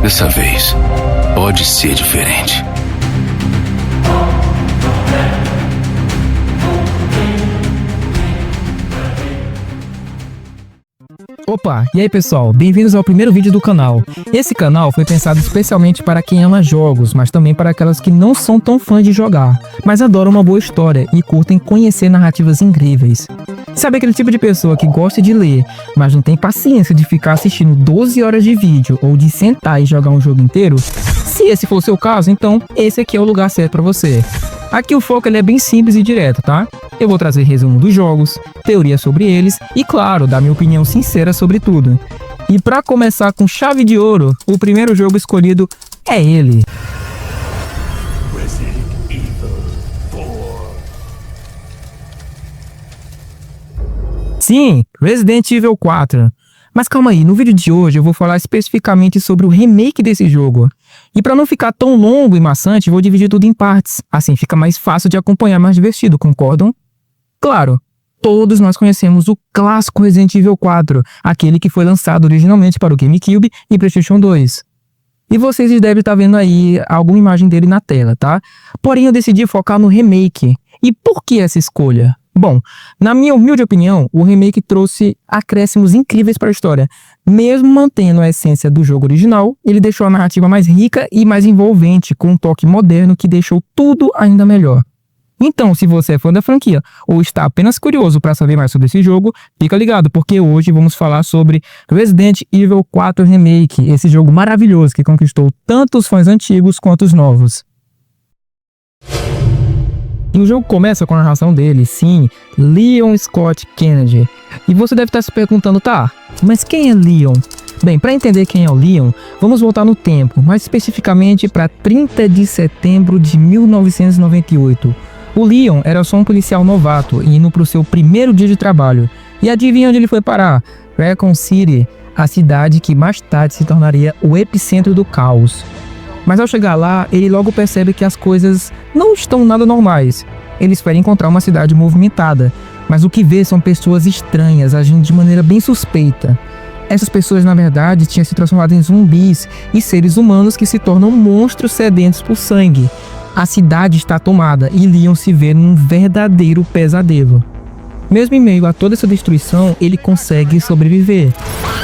Dessa vez, pode ser diferente. Opa, e aí pessoal, bem-vindos ao primeiro vídeo do canal. Esse canal foi pensado especialmente para quem ama jogos, mas também para aquelas que não são tão fãs de jogar, mas adoram uma boa história e curtem conhecer narrativas incríveis. Sabe aquele tipo de pessoa que gosta de ler, mas não tem paciência de ficar assistindo 12 horas de vídeo ou de sentar e jogar um jogo inteiro? Se esse for o seu caso, então esse aqui é o lugar certo para você. Aqui o foco é bem simples e direto, tá? Eu vou trazer resumo dos jogos, teoria sobre eles e, claro, dar minha opinião sincera sobre tudo. E para começar com chave de ouro, o primeiro jogo escolhido é ele. Resident Evil 4. Sim, Resident Evil 4. Mas calma aí, no vídeo de hoje eu vou falar especificamente sobre o remake desse jogo. E para não ficar tão longo e maçante, vou dividir tudo em partes. Assim fica mais fácil de acompanhar, mais divertido, concordam? Claro, todos nós conhecemos o clássico Resident Evil 4, aquele que foi lançado originalmente para o GameCube e PlayStation 2. E vocês devem estar vendo aí alguma imagem dele na tela, tá? Porém eu decidi focar no remake. E por que essa escolha? Bom, na minha humilde opinião, o remake trouxe acréscimos incríveis para a história. Mesmo mantendo a essência do jogo original, ele deixou a narrativa mais rica e mais envolvente, com um toque moderno que deixou tudo ainda melhor. Então, se você é fã da franquia ou está apenas curioso para saber mais sobre esse jogo, fica ligado, porque hoje vamos falar sobre Resident Evil 4 Remake, esse jogo maravilhoso que conquistou tanto os fãs antigos quanto os novos. E o jogo começa com a narração dele, sim, Leon Scott Kennedy. E você deve estar se perguntando, tá, mas quem é Leon? Bem, para entender quem é o Leon, vamos voltar no tempo, mais especificamente para 30 de setembro de 1998. O Leon era só um policial novato, indo para o seu primeiro dia de trabalho. E adivinha onde ele foi parar? Raccoon City, a cidade que mais tarde se tornaria o epicentro do caos. Mas ao chegar lá, ele logo percebe que as coisas não estão nada normais. Ele espera encontrar uma cidade movimentada, mas o que vê são pessoas estranhas, agindo de maneira bem suspeita. Essas pessoas, na verdade, tinham se transformado em zumbis e seres humanos que se tornam monstros sedentos por sangue. A cidade está tomada e Leon se vê num verdadeiro pesadelo. Mesmo em meio a toda essa destruição, ele consegue sobreviver.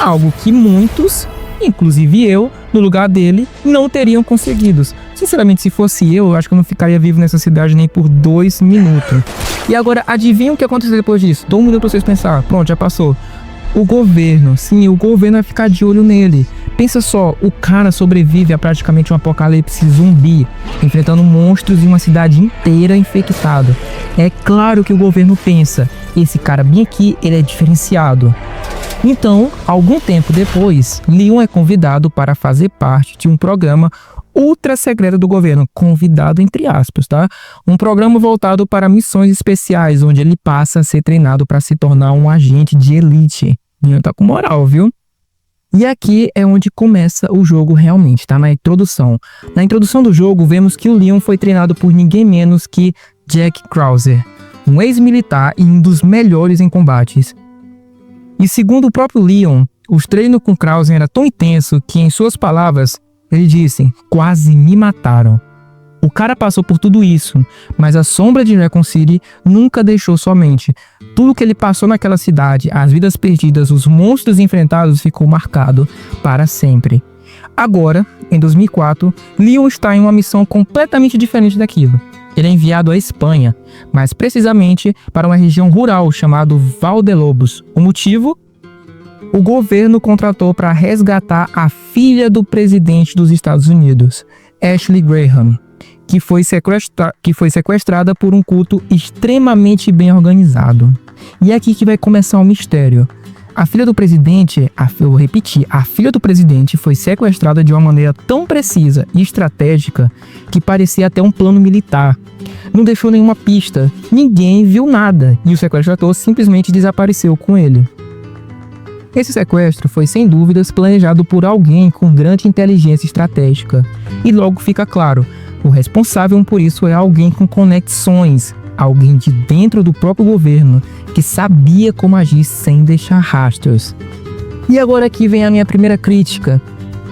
Algo que muitos, inclusive eu, no lugar dele, não teriam conseguido. Sinceramente, se fosse eu acho que eu não ficaria vivo nessa cidade nem por 2 minutos. E agora, adivinha o que aconteceu depois disso? Dou um minuto pra vocês pensar. Pronto, já passou. O governo, sim, o governo vai ficar de olho nele. Pensa só, o cara sobrevive a praticamente um apocalipse zumbi, enfrentando monstros e uma cidade inteira infectada. É claro que o governo pensa, esse cara bem aqui, ele é diferenciado. Então, algum tempo depois, Leon é convidado para fazer parte de um programa ultra secreto do governo, convidado entre aspas, tá? Um programa voltado para missões especiais, onde ele passa a ser treinado para se tornar um agente de elite. Leon tá com moral, viu? E aqui é onde começa o jogo realmente, tá? Na introdução. Na introdução do jogo, vemos que o Leon foi treinado por ninguém menos que Jack Krauser, um ex-militar e um dos melhores em combates. E segundo o próprio Leon, os treinos com Krauser era tão intenso que, em suas palavras, ele disse, quase me mataram. O cara passou por tudo isso, mas a sombra de Raccoon City nunca deixou somente. Tudo que ele passou naquela cidade, as vidas perdidas, os monstros enfrentados, ficou marcado para sempre. Agora, em 2004, Leon está em uma missão completamente diferente daquilo. Ele é enviado à Espanha, mais precisamente para uma região rural chamada Valdelobos. O motivo? O governo contratou para resgatar a filha do presidente dos Estados Unidos, Ashley Graham, que foi sequestrada por um culto extremamente bem organizado. E é aqui que vai começar o mistério. A filha do presidente, eu repeti, a filha do presidente foi sequestrada de uma maneira tão precisa e estratégica que parecia até um plano militar. Não deixou nenhuma pista, ninguém viu nada e o sequestrador simplesmente desapareceu com ele. Esse sequestro foi sem dúvidas planejado por alguém com grande inteligência estratégica. E logo fica claro, o responsável por isso é alguém com conexões, alguém de dentro do próprio governo, que sabia como agir sem deixar rastros. E agora aqui vem a minha primeira crítica.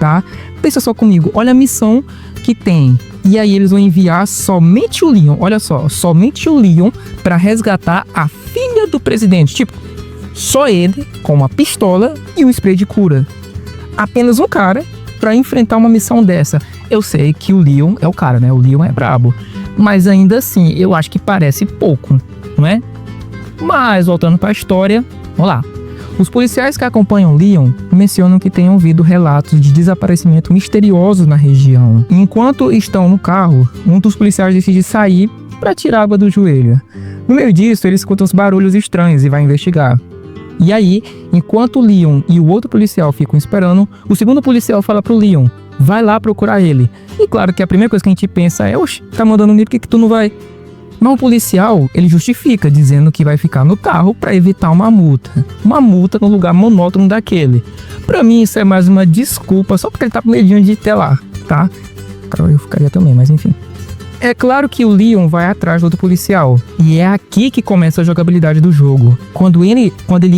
tá? Pensa só comigo, olha a missão que tem. E aí eles vão enviar somente o Leon, olha só, somente o Leon pra resgatar a filha do presidente. Tipo, só ele com uma pistola e um spray de cura. Apenas um cara pra enfrentar uma missão dessa. Eu sei que o Leon é o cara, né? O Leon é brabo. Mas ainda assim, eu acho que parece pouco, não é? Mas, voltando para a história, vamos lá. Os policiais que acompanham Leon mencionam que têm ouvido relatos de desaparecimento misteriosos na região. Enquanto estão no carro, um dos policiais decide sair para tirar água do joelho. No meio disso, ele escuta uns barulhos estranhos e vai investigar. E aí, enquanto o Leon e o outro policial ficam esperando, o segundo policial fala pro Leon, vai lá procurar ele. E claro que a primeira coisa que a gente pensa é, oxe, tá mandando nele, por que tu não vai? Mas o policial, ele justifica, dizendo que vai ficar no carro para evitar uma multa. Uma multa no lugar monótono daquele. Pra mim, isso é mais uma desculpa, só porque ele tá com medinho de ir até lá, tá? Claro, eu ficaria também, mas enfim. É claro que o Leon vai atrás do outro policial. E é aqui que começa a jogabilidade do jogo. Quando ele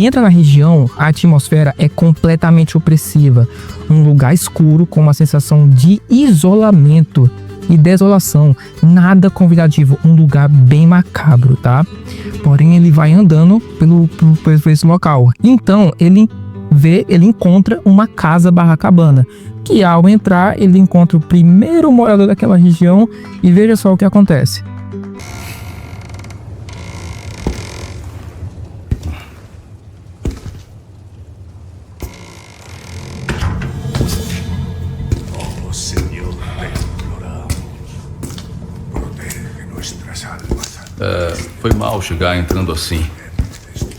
entra na região, a atmosfera é completamente opressiva. Um lugar escuro com uma sensação de isolamento e desolação, nada convidativo, um lugar bem macabro, tá? Porém, ele vai andando por esse local. Então, ele encontra uma casa barra cabana, que ao entrar, ele encontra o primeiro morador daquela região e veja só o que acontece. Oh, Señor, te imploramos. Protege nuestras almas. Foi mal chegar entrando assim. Destruirnos.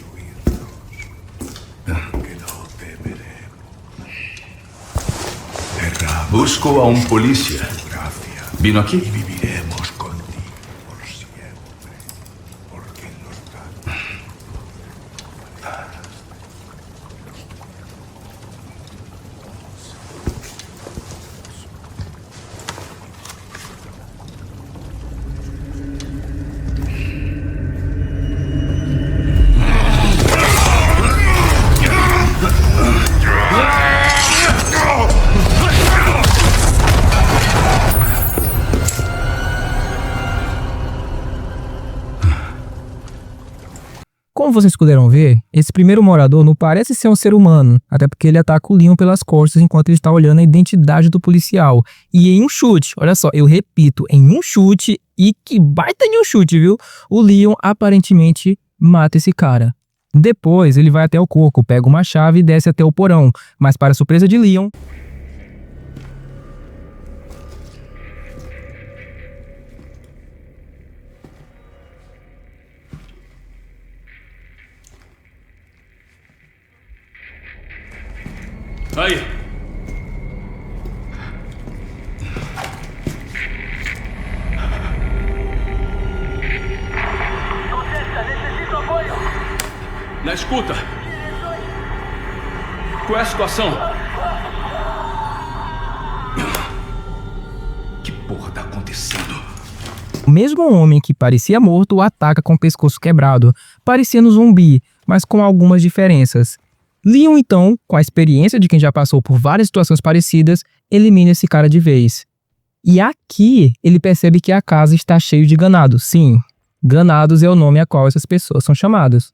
Que no temeremos. Derrama Busco a um polícia. gracia Vino aqui? y viviremos contigo por siempre. Porque nos da. Como vocês puderam ver, esse primeiro morador não parece ser um ser humano, até porque ele ataca o Leon pelas costas enquanto ele está olhando a identidade do policial. E em um chute, olha só, eu repito, em um chute, e que baita de um chute, viu? O Leon aparentemente mata esse cara. Depois ele vai até o corpo, pega uma chave e desce até o porão, mas para surpresa de Leon, Aí! Necessito apoio! Na escuta! Qual é a situação? Que porra tá acontecendo? o mesmo homem que parecia morto o ataca com o pescoço quebrado, parecendo um zumbi, mas com algumas diferenças. Leon, então, com a experiência de quem já passou por várias situações parecidas, elimina esse cara de vez. E aqui ele percebe que a casa está cheia de ganados. Sim, ganados é o nome a qual essas pessoas são chamadas.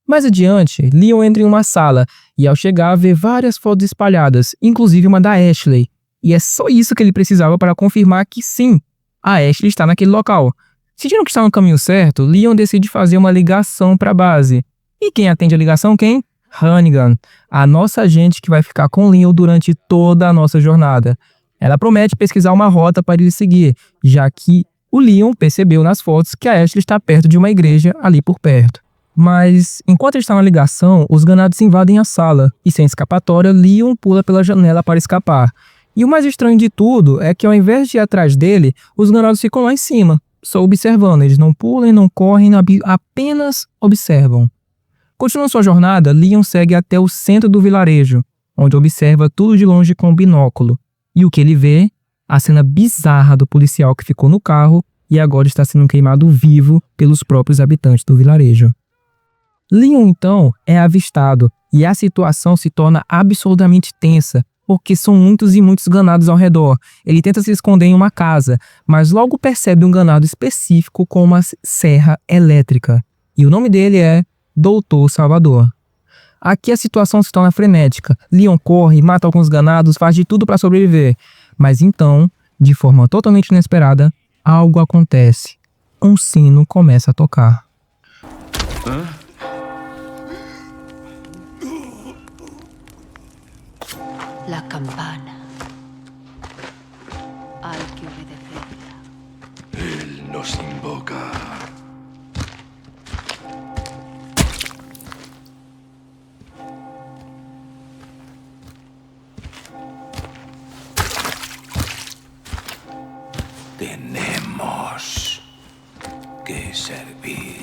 Mais adiante, Leon entra em uma sala e ao chegar vê várias fotos espalhadas, inclusive uma da Ashley. E é só isso que ele precisava para confirmar que sim, a Ashley está naquele local. Sentindo que está no caminho certo, Leon decide fazer uma ligação para a base. E quem atende a ligação? Quem? Hannigan, a nossa agente que vai ficar com Leon durante toda a nossa jornada. Ela promete pesquisar uma rota para ele seguir, já que o Leon percebeu nas fotos que a Ashley está perto de uma igreja ali por perto. Mas, enquanto ele está na ligação, os ganados invadem a sala, e sem escapatória, Leon pula pela janela para escapar. E o mais estranho de tudo é que ao invés de ir atrás dele, os ganados ficam lá em cima, só observando. Eles não pulam, não correm, apenas observam. Continuando sua jornada, Leon segue até o centro do vilarejo, onde observa tudo de longe com um binóculo. E o que ele vê? A cena bizarra do policial que ficou no carro e agora está sendo queimado vivo pelos próprios habitantes do vilarejo. Leon, então, é avistado e a situação se torna absolutamente tensa, porque são muitos e muitos ganados ao redor. Ele tenta se esconder em uma casa, mas logo percebe um ganado específico com uma serra elétrica. E o nome dele é Doutor Salvador. Aqui a situação se torna frenética. Leon corre, mata alguns ganados, faz de tudo para sobreviver. Mas então, de forma totalmente inesperada, algo acontece. Um sino começa a tocar. La campana. Hay que obedecerla. Él nos invoca. Tenemos que servir.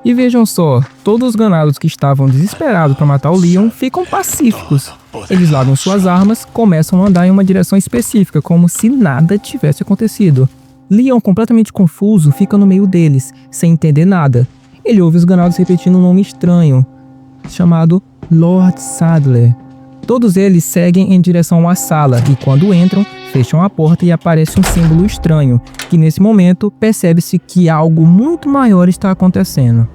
E vejam só, todos os ganados que estavam desesperados para matar o Leon ficam pacíficos. Eles largam suas armas, começam a andar em uma direção específica, como se nada tivesse acontecido. Leon, completamente confuso, fica no meio deles, sem entender nada. Ele ouve os ganados repetindo um nome estranho, chamado Lord Sadler. Todos eles seguem em direção à sala e quando entram, fecham a porta e aparece um símbolo estranho, que nesse momento percebe-se que algo muito maior está acontecendo.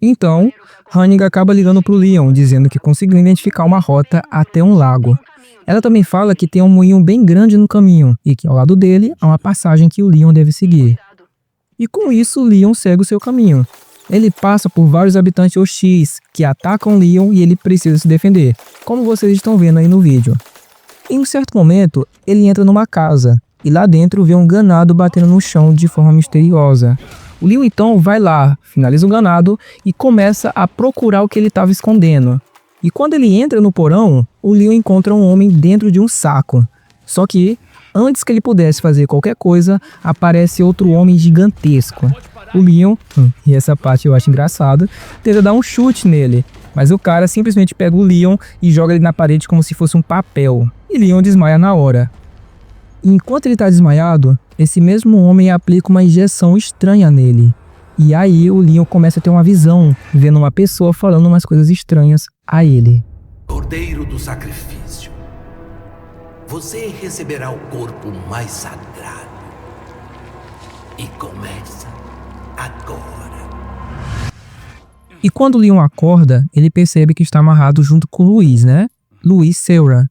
Então, Hannigan acaba ligando para o Leon, dizendo que conseguiu identificar uma rota até um lago. Ela também fala que tem um moinho bem grande no caminho e que ao lado dele há uma passagem que o Leon deve seguir. E com isso, o Leon segue o seu caminho. Ele passa por vários habitantes hostis que atacam Leon e ele precisa se defender, como vocês estão vendo aí no vídeo. Em um certo momento, ele entra numa casa e lá dentro vê um ganado batendo no chão de forma misteriosa. O Leon então vai lá, finaliza o ganado e começa a procurar o que ele estava escondendo. E quando ele entra no porão, o Leon encontra um homem dentro de um saco. Só que, antes que ele pudesse fazer qualquer coisa, aparece outro homem gigantesco. O Leon, e essa parte eu acho engraçado, tenta dar um chute nele, mas o cara simplesmente pega o Leon e joga ele na parede como se fosse um papel, e Leon desmaia na hora. E enquanto ele está desmaiado, esse mesmo homem aplica uma injeção estranha nele. E aí o Leon começa a ter uma visão, vendo uma pessoa falando umas coisas estranhas a ele. Cordeiro do sacrifício, você receberá o corpo mais sagrado. E começa agora. E quando o Leon acorda, ele percebe que está amarrado junto com o Luiz, né? Luiz Serra.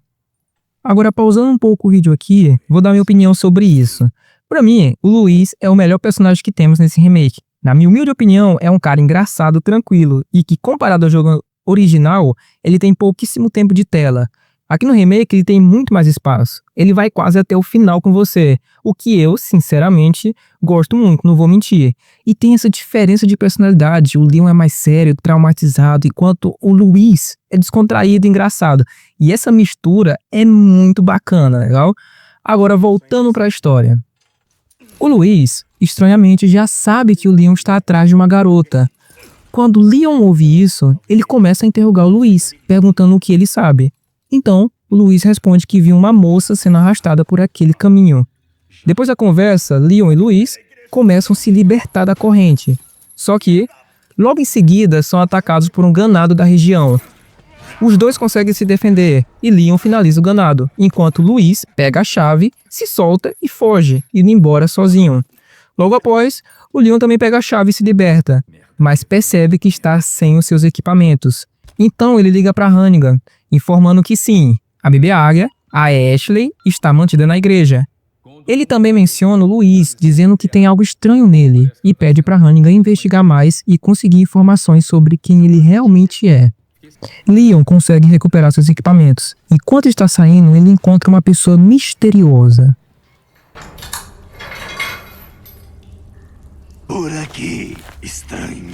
Agora, pausando um pouco o vídeo aqui, vou dar minha opinião sobre isso. Pra mim, o Luiz é o melhor personagem que temos nesse remake. Na minha humilde opinião, é um cara engraçado, tranquilo, e que comparado ao jogo original, ele tem pouquíssimo tempo de tela. Aqui no remake ele tem muito mais espaço. Ele vai quase até o final com você, o que eu, sinceramente, gosto muito, não vou mentir. E tem essa diferença de personalidade, o Leon é mais sério, traumatizado, enquanto o Luiz é descontraído e engraçado. E essa mistura é muito bacana, legal? Agora, voltando para a história. O Luiz, estranhamente, já sabe que o Leon está atrás de uma garota. Quando o Leon ouve isso, ele começa a interrogar o Luiz, perguntando o que ele sabe. Então, o Luiz responde que viu uma moça sendo arrastada por aquele caminho. Depois da conversa, Leon e Luiz começam a se libertar da corrente. Só que, logo em seguida, são atacados por um ganado da região. Os dois conseguem se defender e Leon finaliza o ganado, enquanto Luiz pega a chave, se solta e foge, indo embora sozinho. Logo após, o Leon também pega a chave e se liberta, mas percebe que está sem os seus equipamentos. Então ele liga para Hannigan, informando que sim, a bebê Águia, a Ashley, está mantida na igreja. Ele também menciona o Luiz, dizendo que tem algo estranho nele, e pede para Hannigan investigar mais e conseguir informações sobre quem ele realmente é. Leon consegue recuperar seus equipamentos. Enquanto está saindo, ele encontra uma pessoa misteriosa. Por aqui, estranho.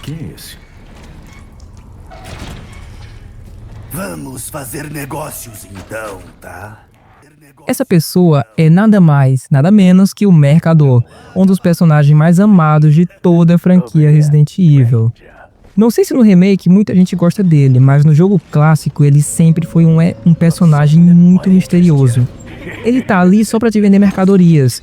Quem é esse? Vamos fazer negócios então, tá? Essa pessoa é nada mais, nada menos que o Mercador, um dos personagens mais amados de toda a franquia Resident Evil. Não sei se no remake muita gente gosta dele, mas no jogo clássico ele sempre foi um personagem muito misterioso. Ele tá ali só pra te vender mercadorias.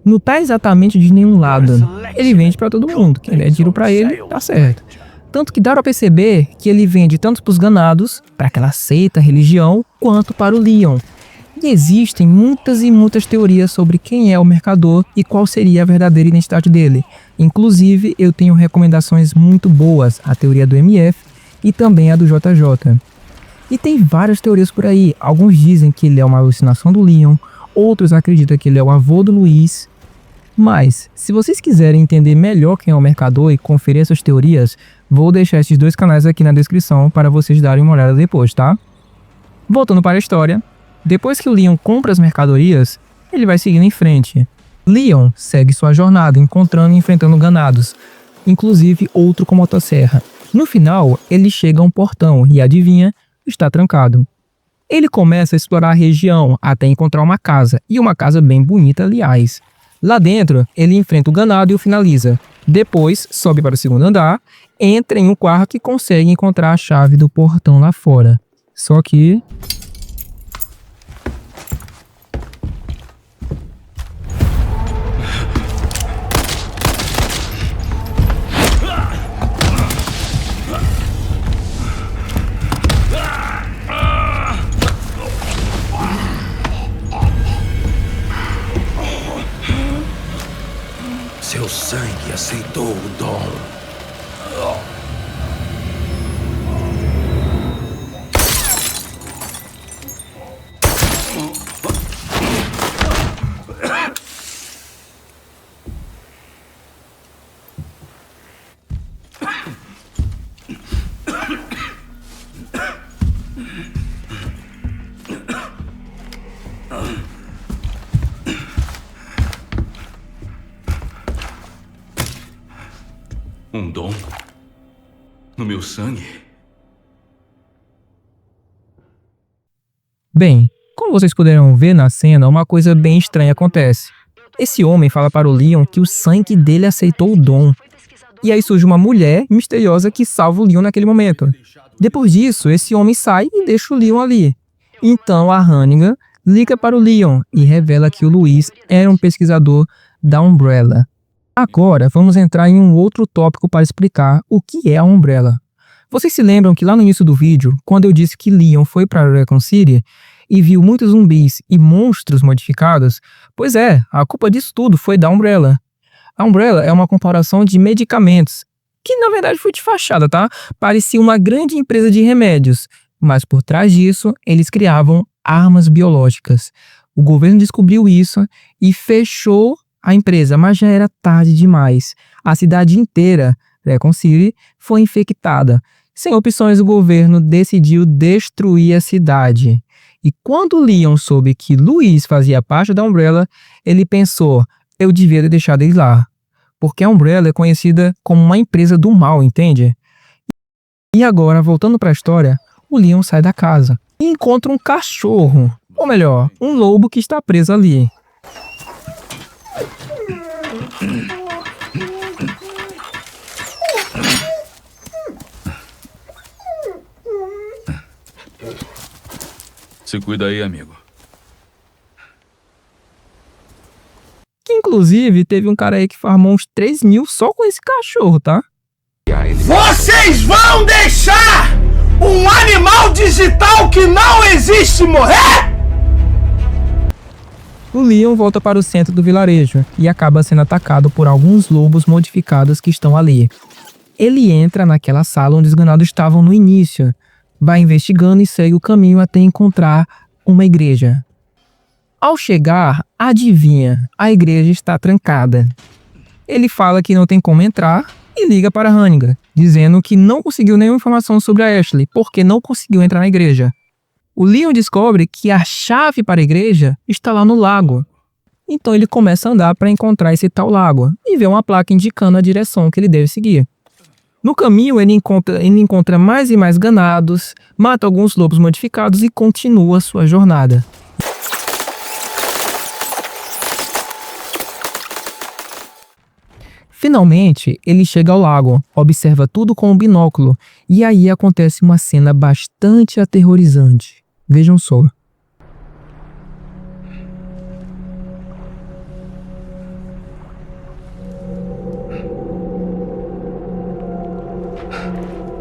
não tá exatamente de nenhum lado. Ele vende pra todo mundo. Quem der tiro pra ele, tá certo. Tanto que dá pra perceber que ele vende tanto pros ganados, pra aquela seita, religião, quanto para o Leon. E existem muitas e muitas teorias sobre quem é o mercador e qual seria a verdadeira identidade dele. Inclusive, eu tenho recomendações muito boas, a teoria do MF e também a do JJ. E tem várias teorias por aí. Alguns dizem que ele é uma alucinação do Leon, outros acreditam que ele é o avô do Luiz. Mas, se vocês quiserem entender melhor quem é o mercador e conferir essas teorias, vou deixar esses dois canais aqui na descrição para vocês darem uma olhada depois, tá? Voltando para a história, depois que o Leon compra as mercadorias, ele vai seguindo em frente. Leon segue sua jornada encontrando e enfrentando ganados, inclusive outro com motosserra. No final, ele chega a um portão e adivinha, está trancado. Ele começa a explorar a região até encontrar uma casa, e uma casa bem bonita, aliás. Lá dentro, ele enfrenta o ganado e o finaliza. Depois, sobe para o segundo andar, entra em um quarto e consegue encontrar a chave do portão lá fora. Só que... Seu sangue aceitou o dom. Um dom? No meu sangue? Bem, como vocês puderam ver na cena, uma coisa bem estranha acontece. Esse homem fala para o Leon que o sangue dele aceitou o dom. E aí surge uma mulher misteriosa que salva o Leon naquele momento. Depois disso, esse homem sai e deixa o Leon ali. Então a Hannigan liga para o Leon e revela que o Luiz era um pesquisador da Umbrella. Agora vamos entrar em um outro tópico para explicar o que é a Umbrella. Vocês se lembram que lá no início do vídeo, quando eu disse que Leon foi para Raccoon City e viu muitos zumbis e monstros modificados? Pois é, a culpa disso tudo foi da Umbrella. A Umbrella é uma comparação de medicamentos, que na verdade foi de fachada, tá? Parecia uma grande empresa de remédios, mas por trás disso eles criavam armas biológicas. O governo descobriu isso e fechou a empresa, mas já era tarde demais. A cidade inteira, Raccoon City, foi infectada. Sem opções, o governo decidiu destruir a cidade. E quando Leon soube que Luiz fazia parte da Umbrella, ele pensou, eu devia ter deixado ele lá. Porque a Umbrella é conhecida como uma empresa do mal, entende? E agora, voltando para a história, o Leon sai da casa e encontra um cachorro, ou melhor, um lobo que está preso ali. Se cuida aí, amigo. Que inclusive teve um cara aí que farmou uns 3 mil só com esse cachorro, tá? Vocês vão deixar um animal digital que não existe morrer? O Leon volta para o centro do vilarejo e acaba sendo atacado por alguns lobos modificados que estão ali. Ele entra naquela sala onde os ganados estavam no início, vai investigando e segue o caminho até encontrar uma igreja. Ao chegar, adivinha, a igreja está trancada. Ele fala que não tem como entrar e liga para Hannigan, dizendo que não conseguiu nenhuma informação sobre a Ashley porque não conseguiu entrar na igreja. O Leon descobre que a chave para a igreja está lá no lago. Então ele começa a andar para encontrar esse tal lago e vê uma placa indicando a direção que ele deve seguir. No caminho ele encontra mais e mais ganados, mata alguns lobos modificados e continua sua jornada. Finalmente, ele chega ao lago, observa tudo com um binóculo e aí acontece uma cena bastante aterrorizante. Vejam só.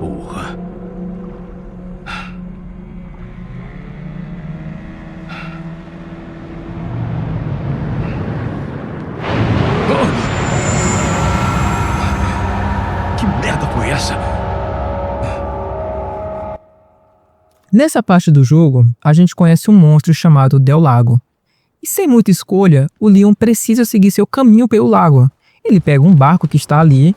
Porra. Que merda foi essa? Nessa parte do jogo, a gente conhece um monstro chamado Del Lago. E sem muita escolha, o Leon precisa seguir seu caminho pelo lago. Ele pega um barco que está ali.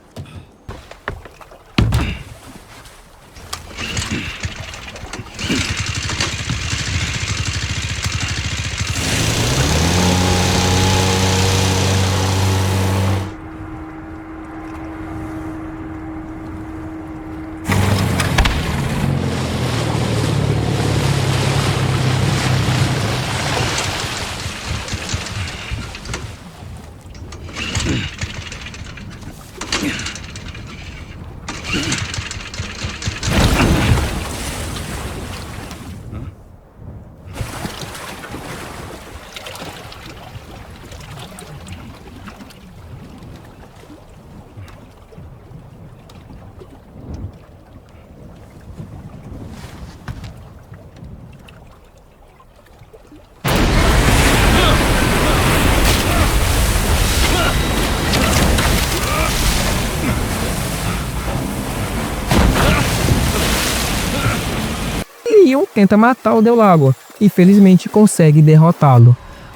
Leon tenta matar o Del Lago e felizmente consegue derrotá-lo.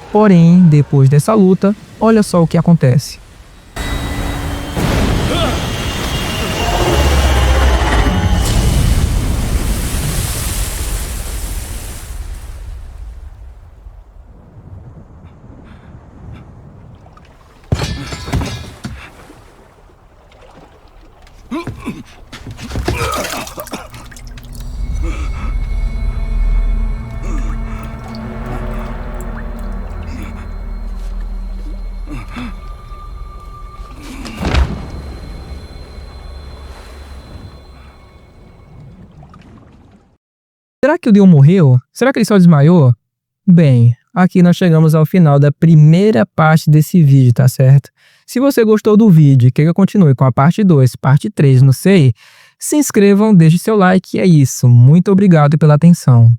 Porém, depois dessa luta, olha só o que acontece. Será que o Leon morreu? Será que ele só desmaiou? Bem, aqui nós chegamos ao final da primeira parte desse vídeo, tá certo? Se você gostou do vídeo e quer que eu continue com a parte 2, parte 3, não sei, se inscrevam, deixe seu like e é isso. Muito obrigado pela atenção.